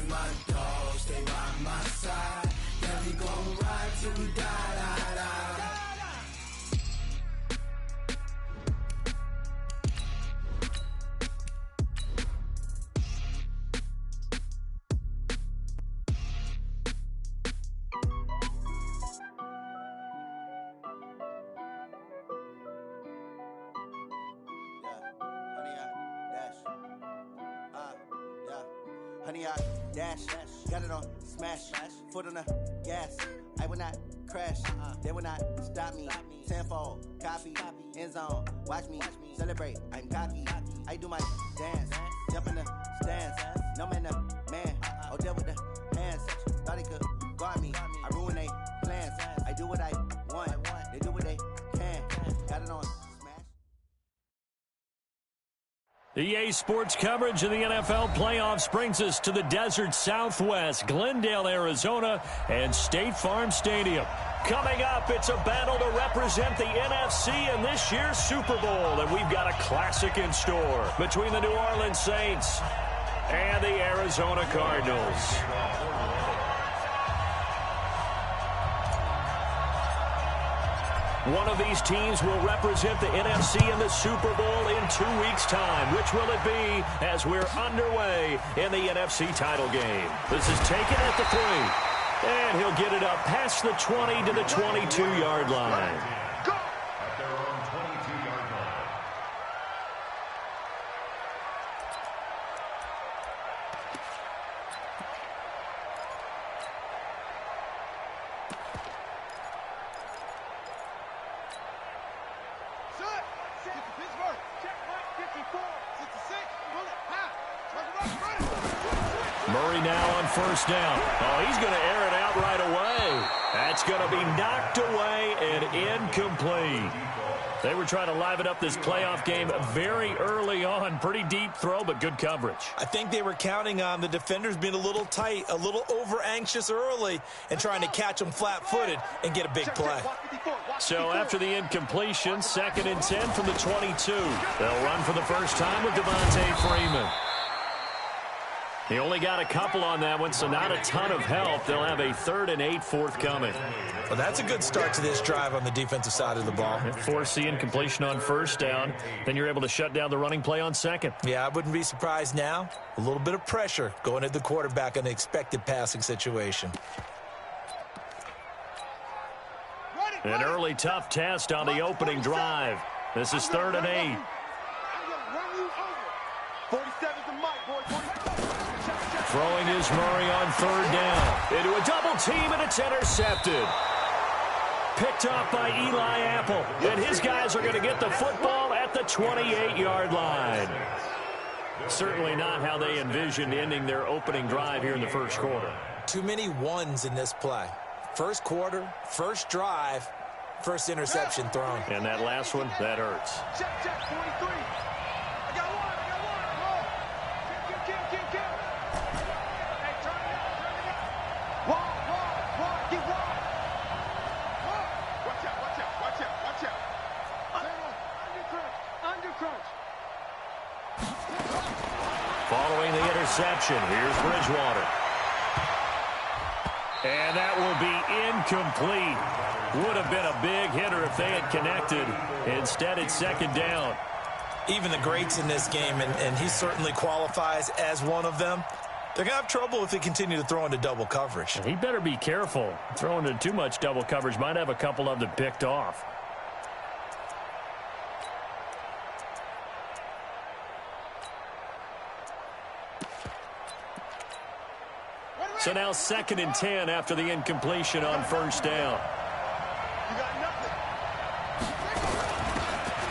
my dogs, stay by my side. Yeah, we gon' ride till we die. Honey, I dash, got it on smash, foot on the gas. I will not crash, they will not stop me. Tenfold, copy, end zone, watch me celebrate. I'm cocky, I do my dance, jump in the stands. No man, man, Odell with the hands. Thought he could guard me, I ruin they plans. I do what I want, they do what they can. Got it on. The EA Sports coverage of the NFL playoffs brings us to the desert Southwest, Glendale, Arizona, and State Farm Stadium. Coming up, it's a battle to represent the NFC in this year's Super Bowl, and we've got a classic in store between the New Orleans Saints and the Arizona Cardinals. One of these teams will represent the NFC in the Super Bowl in 2 weeks' time. Which will it be as we're underway in the NFC title game? This is taken at the 3. And he'll get it up past the 20 to the 22-yard line. Murray now on first down. Oh, he's going to air it out right away. That's going to be knocked away and incomplete. They were trying to liven up this playoff game very early on. Pretty deep throw, but good coverage. I think they were counting on the defenders being a little tight, a little over-anxious early, and trying to catch them flat-footed and get a big play. So after the incompletion, 2nd and 10 from the 22. They'll run for the first time with Devontae Freeman. He only got a couple on that one, so not a ton of help. They'll have a 3rd and 8 forthcoming. Well, that's a good start to this drive on the defensive side of the ball. Force the incompletion on first down. Then you're able to shut down the running play on 2nd. Yeah, I wouldn't be surprised now. A little bit of pressure going at the quarterback in an expected passing situation. An early tough test on the opening drive. This is 3rd and 8. 47's the mic, boy. Throwing is Murray on 3rd down. Into a double team, and it's intercepted. Picked off by Eli Apple. And his guys are going to get the football at the 28-yard line. Certainly not how they envisioned ending their opening drive here in the first quarter. Too many ones in this play. First quarter, first drive, first interception thrown. And that last one, that hurts. Check, 43. I got one. Kill. Hey, turn it up. Wall. Get wall. Watch out. Under crunch. Following the interception, here's Bridgewater. And that will be incomplete. Would have been a big hitter if they had connected. Instead, it's 2nd down. Even the greats in this game, and he certainly qualifies as one of them, they're going to have trouble if they continue to throw into double coverage. He better be careful. Throwing into too much double coverage might have a couple of them picked off. So now 2nd and 10 after the incompletion on first down.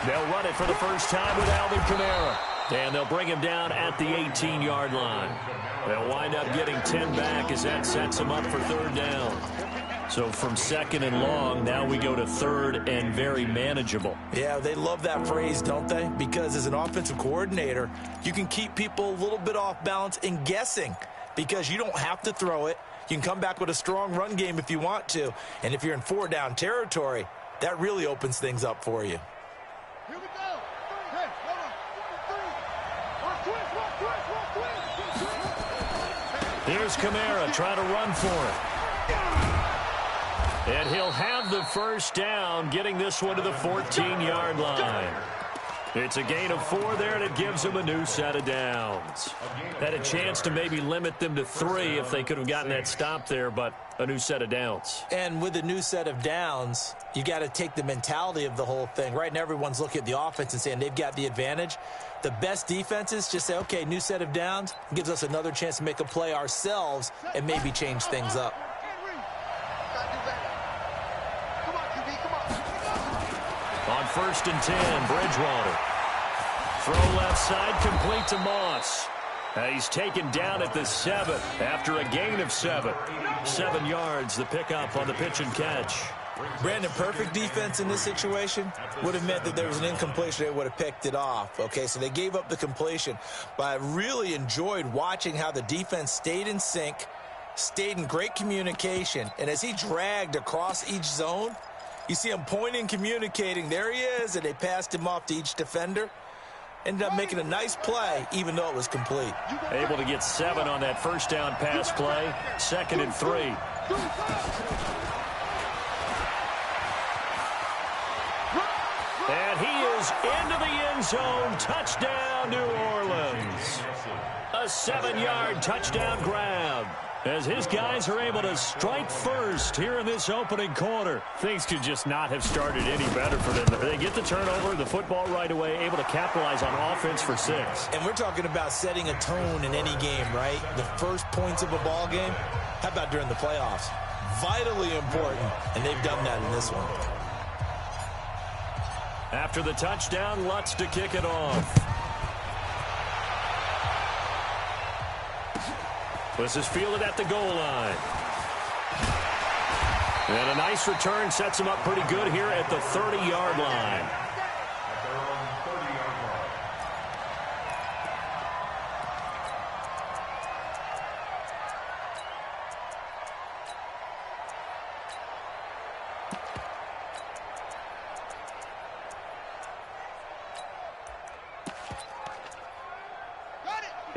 They'll run it for the first time with Alvin Kamara. And they'll bring him down at the 18-yard line. They'll wind up getting 10 back as that sets them up for 3rd down. So from 2nd and long, now we go to 3rd and very manageable. Yeah, they love that phrase, don't they? Because as an offensive coordinator, you can keep people a little bit off balance and guessing because you don't have to throw it. You can come back with a strong run game if you want to. And if you're in 4-down territory, that really opens things up for you. Here we go. Hey, hold on. 1, 2, 1, twist. Here's Kamara trying to run for it. And he'll have the first down, getting this one to the 14-yard line. It's a gain of 4 there, and it gives them a new set of downs. Had a chance to maybe limit them to 3 if they could have gotten that stop there, but a new set of downs. And with a new set of downs, you got to take the mentality of the whole thing. Right now, everyone's looking at the offense and saying they've got the advantage. The best defenses just say, okay, new set of downs, gives us another chance to make a play ourselves and maybe change things up. On 1st and 10, Bridgewater. Throw left side, complete to Moss. He's taken down at the 7 after a gain of 7. 7 yards, the pickup on the pitch and catch. Brandon, perfect defense in this situation would have meant that there was an incompletion. They would have picked it off. Okay, so they gave up the completion. But I really enjoyed watching how the defense stayed in sync, stayed in great communication. And as he dragged across each zone, you see him pointing, communicating. There he is, and they passed him off to each defender. Ended up making a nice play, even though it was complete. Able to get 7 on that first down pass play. 2nd and 3. And he is into the end zone. Touchdown, New Orleans. A 7-yard touchdown grab, as his guys are able to strike first here in this opening quarter. Things could just not have started any better for them. They get the turnover, the football right away, able to capitalize on offense for 6. And we're talking about setting a tone in any game, right? The first points of a ball game. How about during the playoffs? Vitally important, and they've done that in this one. After the touchdown, Lutz to kick it off. This is fielded at the goal line. And a nice return sets him up pretty good here at the 30-yard line.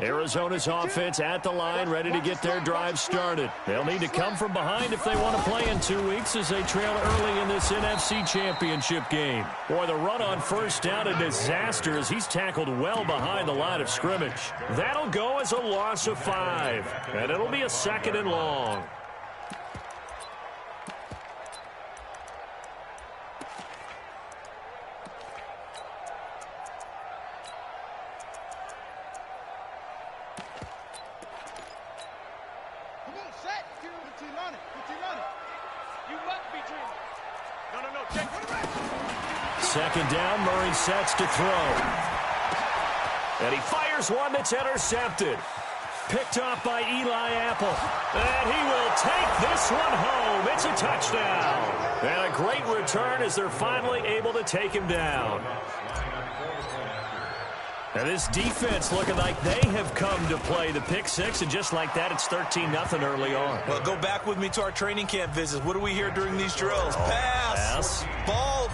Arizona's offense at the line, ready to get their drive started. They'll need to come from behind if they want to play in 2 weeks, as they trail early in this NFC Championship game. Boy, the run on first down, a disaster as he's tackled well behind the line of scrimmage. That'll go as a loss of 5, and it'll be a 2nd and long. Second down, Murray sets to throw. And he fires one that's intercepted. Picked off by Eli Apple. And he will take this one home. It's a touchdown. And a great return as they're finally able to take him down. And this defense looking like they have come to play. The pick 6, and just like that, it's 13-0 early on. Well, go back with me to our training camp visits. What do we hear during these drills? Pass.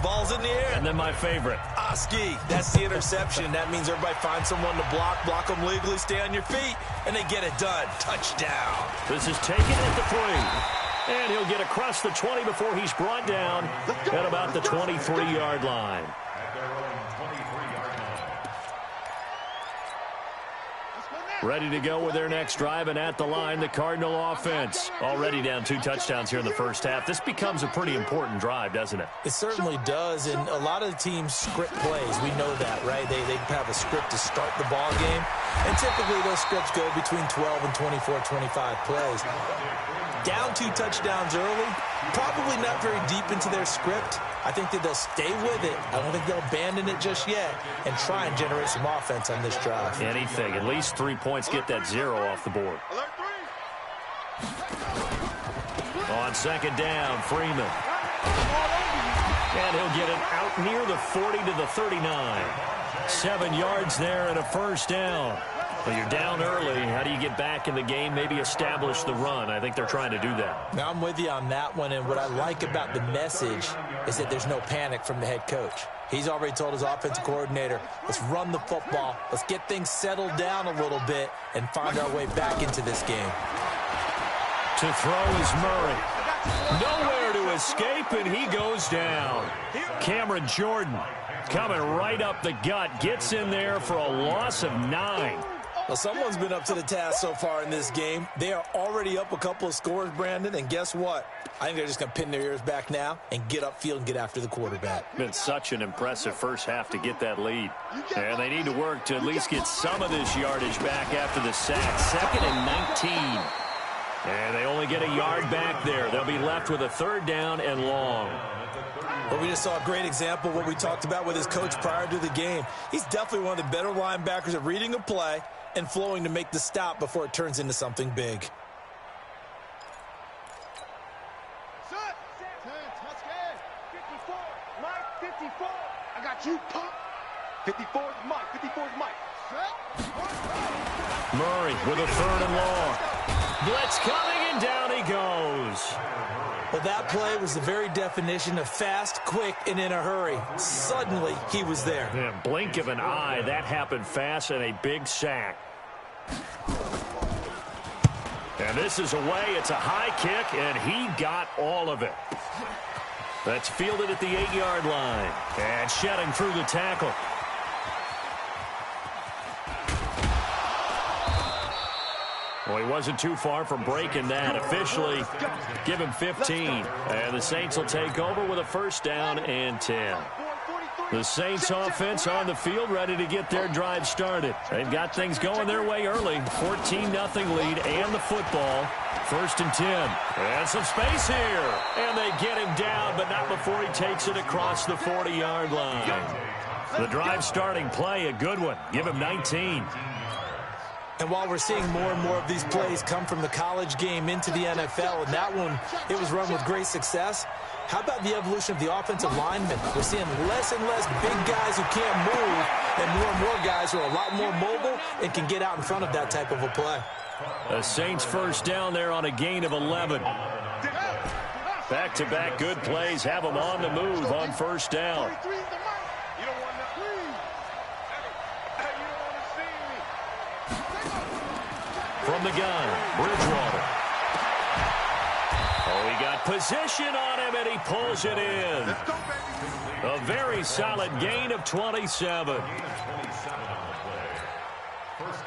Ball's in the air. And then my favorite. Oski. That's the interception. That means everybody finds someone to block them legally, stay on your feet, and they get it done. Touchdown. This is taken at the 3. And he'll get across the 20 before he's brought down at about the 23-yard line. Ready to go with their next drive, and at the line, the Cardinal offense. Already down 2 touchdowns here in the first half. This becomes a pretty important drive, doesn't it? It certainly does, and a lot of the teams script plays. We know that, right? They have a script to start the ball game, and typically those scripts go between 12 and 24, 25 plays. Down 2 touchdowns early, probably not very deep into their script. I think that they'll stay with it. I don't think they'll abandon it just yet and try and generate some offense on this drive. Anything. At least 3 points, get that 0 off the board. On second down, Freeman. And he'll get it out near the 40 to the 39. 7 yards there and a first down. Well, you're down early. How do you get back in the game, maybe establish the run? I think they're trying to do that. Now, I'm with you on that one, and what I like about the message is that there's no panic from the head coach. He's already told his offensive coordinator, let's run the football, let's get things settled down a little bit and find our way back into this game. To throw is Murray. Nowhere to escape, and he goes down. Cameron Jordan coming right up the gut. Gets in there for a loss of 9. Well, someone's been up to the task so far in this game. They are already up a couple of scores, Brandon, and guess what? I think they're just going to pin their ears back now and get upfield and get after the quarterback. Been such an impressive first half to get that lead. And they need to work to at least get some of this yardage back after the sack. 2nd and 19. And they only get a yard back there. They'll be left with a 3rd down and long. Well, we just saw a great example of what we talked about with his coach prior to the game. He's definitely one of the better linebackers at reading a play and flowing to make the stop before it turns into something big. Set. 10, touch game. 54. Mike, 54. I got you, pump. 54 is Mike. 54 is Mike. Set. Murray with a 3rd and long. Blitz coming, and down he goes. Well, that play was the very definition of fast, quick, and in a hurry. Suddenly, he was there. Yeah, blink of an eye, that happened fast, and a big sack. And this is away. It's a high kick, and he got all of it. That's fielded at the 8-yard line. And shedding through the tackle. Well, he wasn't too far from breaking that. Officially, give him 15. And the Saints will take over with a 1st down and 10. The Saints offense on the field, ready to get their drive started. They've got things going their way early. 14-0 lead and the football. 1st and 10. And some space here. And they get him down, but not before he takes it across the 40-yard line. The drive starting play, a good one. Give him 19. And while we're seeing more and more of these plays come from the college game into the NFL, and that one, it was run with great success, how about the evolution of the offensive linemen? We're seeing less and less big guys who can't move, and more guys who are a lot more mobile and can get out in front of that type of a play. The Saints 1st down there on a gain of 11. Back-to-back good plays have them on the move on 1st down. From the gun, Bridgewater. Oh, he got position on him, and he pulls it in. A very solid gain of 27. 1st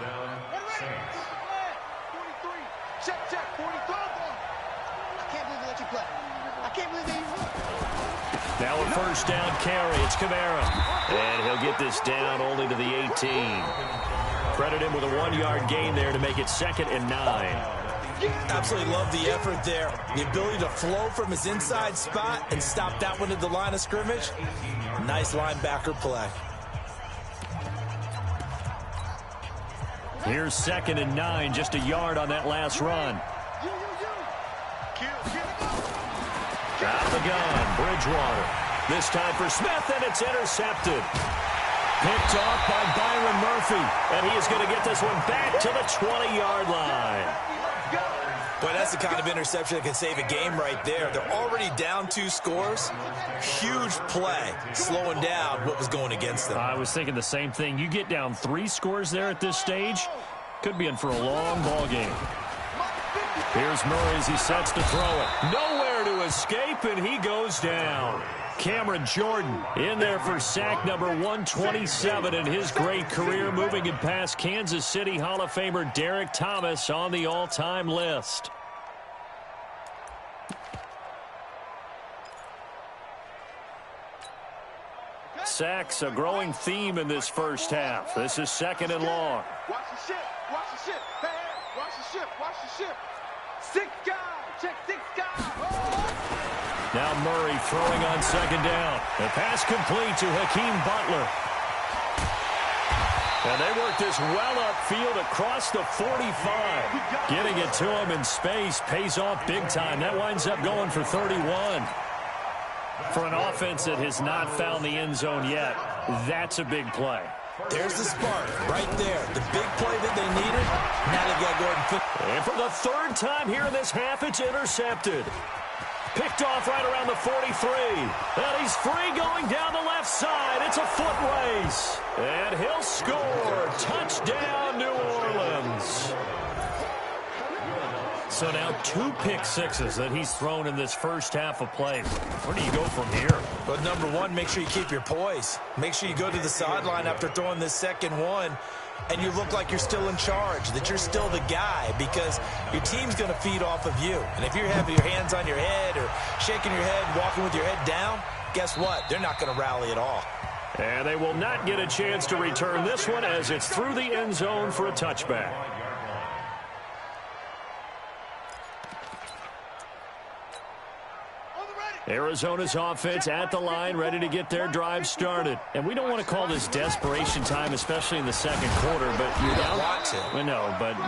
down, Saints. 43. Check. 43. I can't believe they let you play. I can't believe they even. Now a 1st down carry. It's Kamara. And he'll get this down only to the 18. Credit him with a 1-yard gain there to make it 2nd and 9. Absolutely love the effort there. The ability to flow from his inside spot and stop that one at the line of scrimmage. Nice linebacker play. Here's 2nd and 9, just a yard on that last run. Out of the gun, Bridgewater. This time for Smith, and it's intercepted. Picked off by Byron Murphy, and he is going to get this one back to the 20-yard line. Boy, that's the kind of interception that can save a game right there. They're already down 2 scores. Huge play, slowing down what was going against them. I was thinking the same thing. You get down 3 scores there at this stage, could be in for a long ball game. Here's Murray as he sets to throw it. Nowhere to escape, and he goes down. Cameron Jordan in there for sack number 127 in his great career, moving him past Kansas City Hall of Famer Derek Thomas on the all-time list. Sacks a growing theme in this first half. This is 2nd and long. Watch the ship. Watch the ship. Hey, watch the ship. Watch the ship. 6 guys. Check 6 guys. Now Murray throwing on 2nd down. The pass complete to Hakeem Butler. And they work this well upfield across the 45. Getting it to him in space pays off big time. That winds up going for 31. For an offense that has not found the end zone yet, that's a big play. There's the spark right there. The big play that they needed. Now they got to go ahead and pick. And for the 3rd time here in this half, it's intercepted. Picked off right around the 43. And he's free going down the left side. It's a foot race. And he'll score. Touchdown, New Orleans. So now 2 pick sixes that he's thrown in this first half of play. Where do you go from here? But number one, make sure you keep your poise. Make sure you go to the sideline after throwing this second one, and you look like you're still in charge, that you're still the guy, because your team's going to feed off of you. And if you're having your hands on your head or shaking your head, walking with your head down, guess what? They're not going to rally at all. And they will not get a chance to return this one as it's through the end zone for a touchback. Arizona's offense at the line, ready to get their drive started. And we don't want to call this desperation time, especially in the second quarter, but you're down. Want to. Well, no, but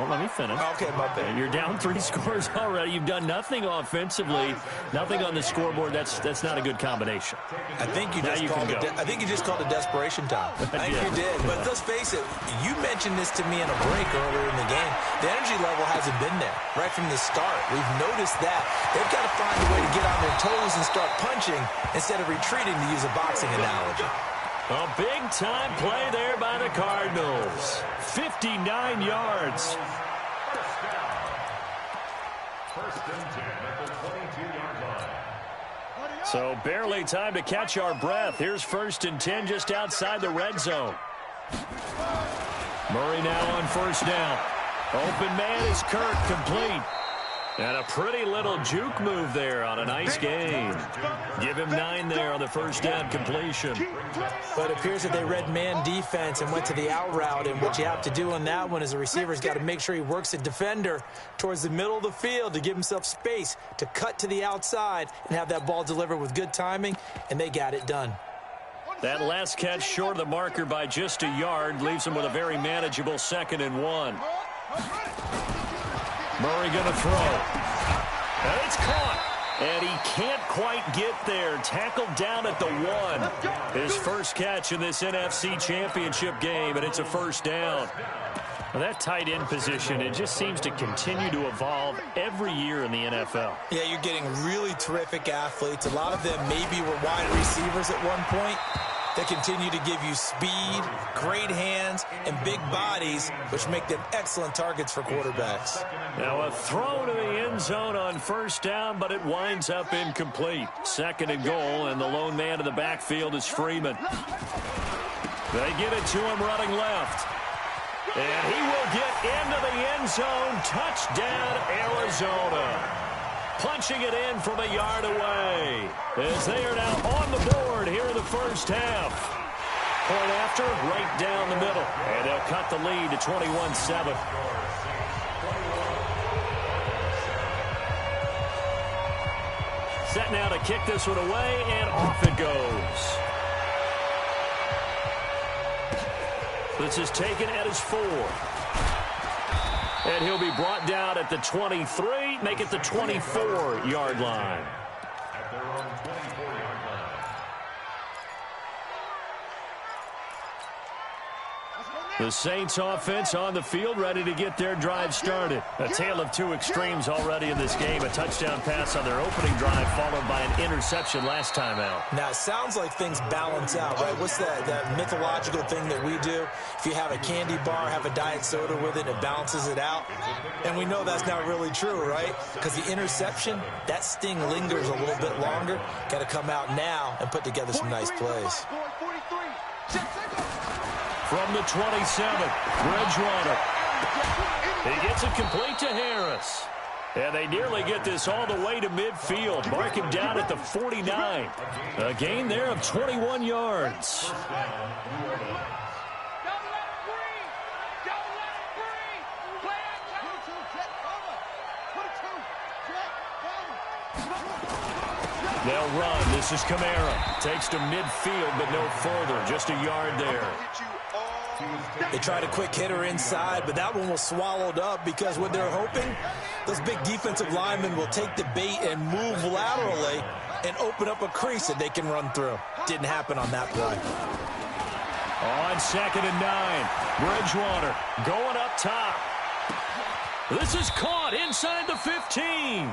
let me finish. Okay, my bad. You're down 3 scores already. You've done nothing offensively, nothing on the scoreboard. That's not a good combination. I think you just called it desperation time. I think you did. But let's face it, you mentioned this to me in a break earlier in the game. The energy level hasn't been there right from the start. We've noticed that. They've got to find a way to get on their toes and start punching instead of retreating, to use a boxing analogy. A big-time play there by the Cardinals. 59 yards. So barely time to catch our breath. Here's 1st and 10 just outside the red zone. Murray now on 1st down. Open man is Kirk, complete. And a pretty little juke move there on a nice game. Give him 9 there on the 1st down completion. But it appears that they read man defense and went to the out route. And what you have to do on that one is the receiver's got to make sure he works the defender towards the middle of the field to give himself space to cut to the outside and have that ball delivered with good timing. And they got it done. That last catch short of the marker by just a yard leaves him with a very manageable 2nd and 1. Murray going to throw. And it's caught. And he can't quite get there. Tackled down at the 1. His first catch in this NFC Championship game, and it's a 1st down. Well, that tight end position, it just seems to continue to evolve every year in the NFL. Yeah, you're getting really terrific athletes. A lot of them maybe were wide receivers at one point. They continue to give you speed, great hands, and big bodies, which make them excellent targets for quarterbacks. Now a throw to the end zone on 1st down, but it winds up incomplete. 2nd and goal, and the lone man in the backfield is Freeman. They get it to him running left. And he will get into the end zone. Touchdown, Arizona. Punching it in from a yard away as they are now on the board here in the 1st half. Point after, right down the middle. And they'll cut the lead to 21-7. Set now to kick this one away, and off it goes. This is taken at his 4. And he'll be brought down at the 23, make it the 24-yard line. The Saints offense on the field, ready to get their drive started. A tale of 2 extremes already in this game. A touchdown pass on their opening drive, followed by an interception last time out. Now, it sounds like things balance out, right? What's that mythological thing that we do? If you have a candy bar, have a diet soda with it, it balances it out. And we know that's not really true, right? Because the interception, that sting lingers a little bit longer. Got to come out now and put together some nice plays. From the 27, Bridgewater. He gets it complete to Harris. And they nearly get this all the way to midfield. Mark him down at the 49. A gain there of 21 yards. They'll run. This is Kamara. Takes to midfield, but no further. Just a yard there. They tried a quick hitter inside, but that one was swallowed up because what they're hoping, those big defensive linemen will take the bait and move laterally and open up a crease that they can run through. Didn't happen on that play. On 2nd and 9, Bridgewater going up top. This is caught inside the 15.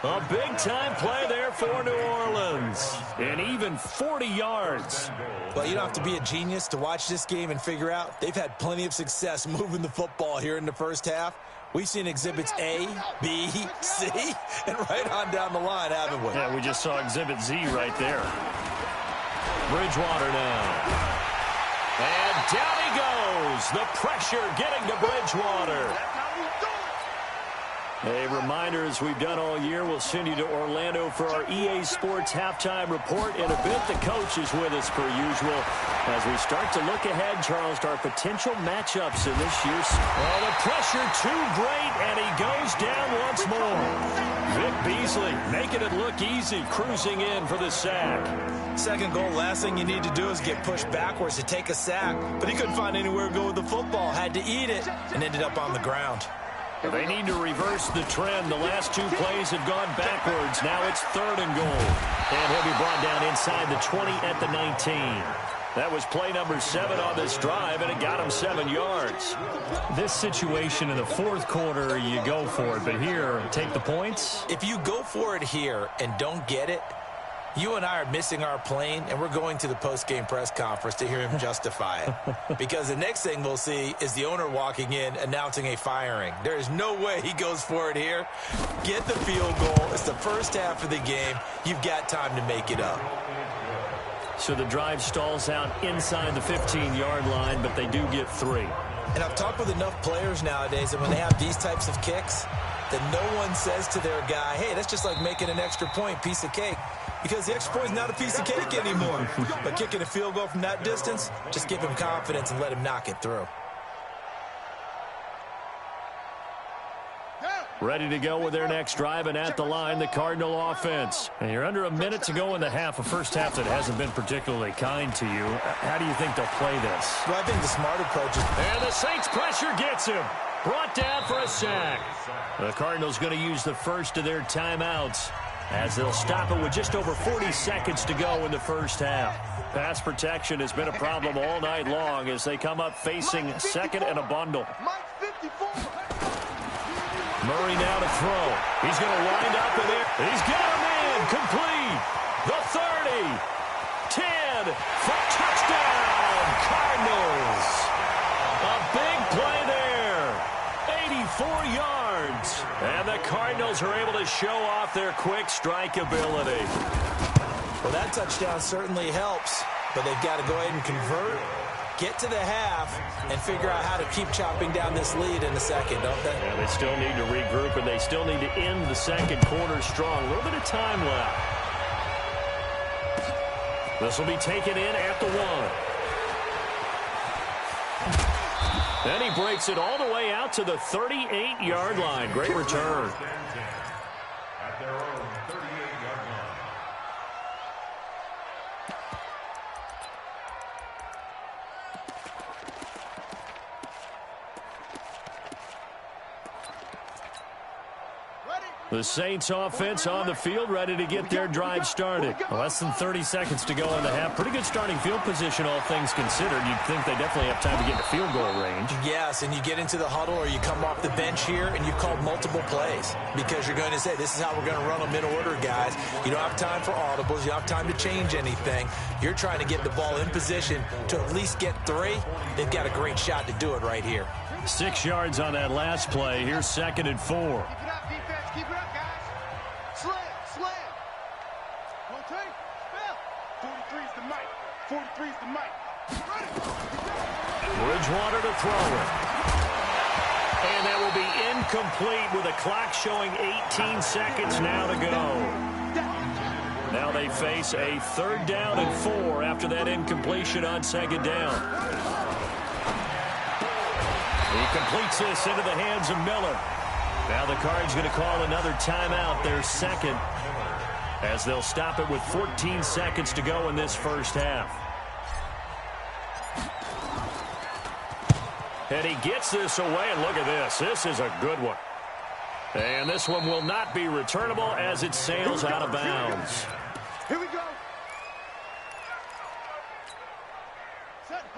A big-time play there for New Orleans. And even 40 yards. Well, you don't have to be a genius to watch this game and figure out they've had plenty of success moving the football here in the first half. We've seen exhibits A, B, C, and right on down the line, haven't we? Yeah, we just saw exhibit Z right there. Bridgewater now. And down he goes. The pressure getting to Bridgewater. A reminder, as we've done all year, we'll send you to Orlando for our EA Sports halftime report. In a bit, the coach is with us per usual. As we start to look ahead, Charles, to our potential matchups in this year's... Well, the pressure too great, and he goes down once more. Vic Beasley making it look easy, cruising in for the sack. Second goal, last thing you need to do is get pushed backwards to take a sack. But he couldn't find anywhere to go with the football, had to eat it, and ended up on the ground. They need to reverse the trend. The last two plays have gone backwards. Now it's 3rd and goal. And he'll be brought down inside the 20 at the 19. That was play number 7 on this drive, and it got him 7 yards. This situation in the 4th quarter, you go for it. But here, take the points. If you go for it here and don't get it, you and I are missing our plane, and we're going to the post-game press conference to hear him justify it. Because the next thing we'll see is the owner walking in announcing a firing. There is no way he goes for it here. Get the field goal. It's the first half of the game. You've got time to make it up. So the drive stalls out inside the 15-yard line, but they do get 3. And I've talked with enough players nowadays that when they have these types of kicks, that no one says to their guy, hey, that's just like making an extra point, piece of cake. Because the extra point is not a piece of cake anymore. But kicking a field goal from that distance, just give him confidence and let him knock it through. Ready to go with their next drive, and at the line, the Cardinal offense. And you're under a minute to go in the half, a first half that hasn't been particularly kind to you. How do you think they'll play this? Well, I think the smart approach is... And the Saints pressure gets him. Brought down for a sack. The Cardinals going to use the first of their timeouts, as they'll stop it with just over 40 seconds to go in the first half. Pass protection has been a problem all night long as they come up facing 2nd and a bundle. Murray now to throw. He's going to wind up in there. He's got a man complete. The 30. 10 for touchdown. Cardinals. A big play there. 84 yards. And the Cardinals are able to show off their quick strike ability. Well, that touchdown certainly helps, but they've got to go ahead and convert, get to the half, and figure out how to keep chopping down this lead in the second, don't they? Yeah, they still need to regroup, and they still need to end the second quarter strong. A little bit of time left. This will be taken in at the 1. Then he breaks it all the way out to the 38-yard line. Great return. At their own 38-yard line. The Saints offense on the field, ready to get their drive started. Less than 30 seconds to go in the half. Pretty good starting field position, all things considered. You'd think they definitely have time to get to field goal range. Yes, and you get into the huddle or you come off the bench here and you've called multiple plays because you're going to say, this is how we're going to run them in order, guys. You don't have time for audibles. You don't have time to change anything. You're trying to get the ball in position to at least get 3. They've got a great shot to do it right here. 6 yards on that last play. Here's 2nd and 4. Keep it up, defense. Keep it up, guys. Slam. One, two, spell. 43's the mic. 43's the mic. Bridgewater to throw it. And that will be incomplete with the clock showing 18 seconds now to go. Now they face a 3rd down and 4 after that incompletion on 2nd down. He completes this into the hands of Miller. Now the Cards going to call another timeout, their 2nd, as they'll stop it with 14 seconds to go in this first half. And he gets this away, and look at this. This is a good one. And this one will not be returnable as it sails out of bounds. Here we go.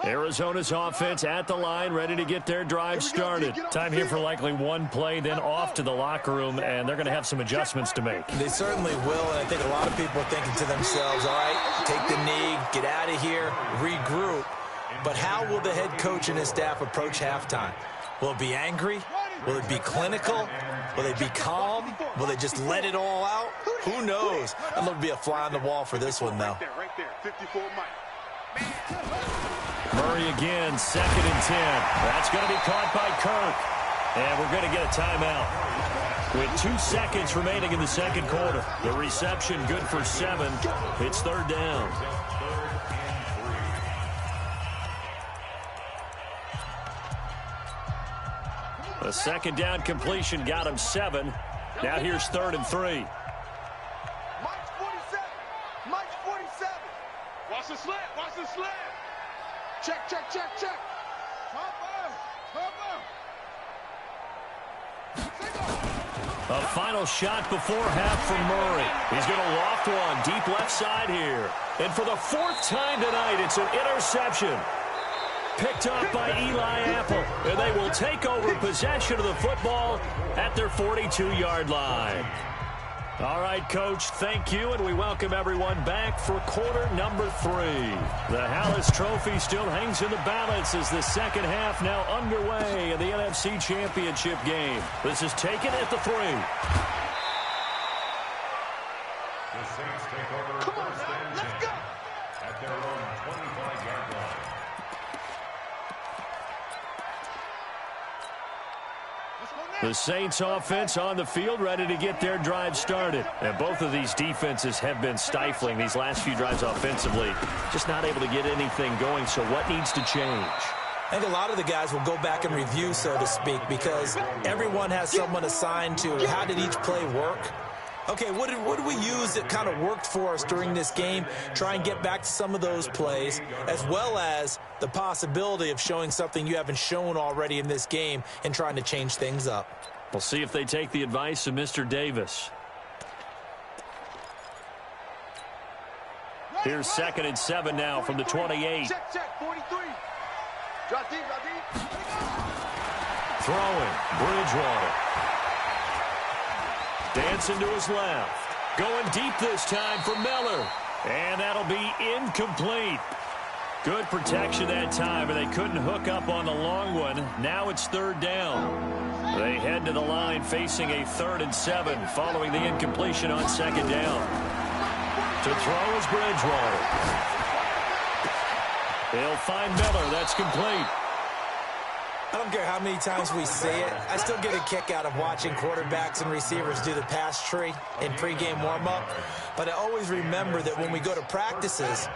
Arizona's offense at the line, ready to get their drive started. Time here for likely one play, then off to the locker room, and they're going to have some adjustments to make. They certainly will, and I think a lot of people are thinking to themselves, all right, take the knee, get out of here, regroup. But how will the head coach and his staff approach halftime? Will it be angry? Will it be clinical? Will they be calm? Will they just let it all out? Who knows? I'd love to be a fly on the wall for this one, though. Right there, 54 Mike. Murray again, 2nd and 10. That's going to be caught by Kirk. And we're going to get a timeout. With 2 seconds remaining in the second quarter. The reception good for 7. It's 3rd down. A 2nd down completion got him 7. Now here's 3rd and 3. Mike's 47. Mike's 47. Watch the slant. Watch the slant. Check, check, check, check. A final shot before half from Murray. He's going to loft one deep left side here. And for the 4th time tonight, it's an interception. Picked up by Eli Apple. And they will take over possession of the football at their 42-yard line. All right, Coach, thank you, and we welcome everyone back for quarter number 3. The Hallis Trophy still hangs in the balance as the second half now underway in the NFC Championship game. This is taken at the 3. The Saints take over first and 10 at their own 25-yard line. The Saints offense on the field, ready to get their drive started. And both of these defenses have been stifling these last few drives offensively. Just not able to get anything going, so what needs to change? I think a lot of the guys will go back and review, so to speak, because everyone has someone assigned to how did each play work. Okay, what did we use that kind of worked for us during this game? Try and get back to some of those plays, as well as the possibility of showing something you haven't shown already in this game and trying to change things up. We'll see if they take the advice of Mr. Davis. Here's 2nd and 7 now from the 28. Check, check, 43. Drop deep, drop deep. Throwing, Bridgewater. Dancing to his left. Going deep this time for Miller. And that'll be incomplete. Good protection that time, and they couldn't hook up on the long one. Now it's 3rd down. They head to the line facing a 3rd and 7 following the incompletion on 2nd down. To throw is Bridgewater. He'll find Miller. That's complete. I don't care how many times we say it. I still get a kick out of watching quarterbacks and receivers do the pass tree in pregame warm-up. But I always remember that when we go to practices,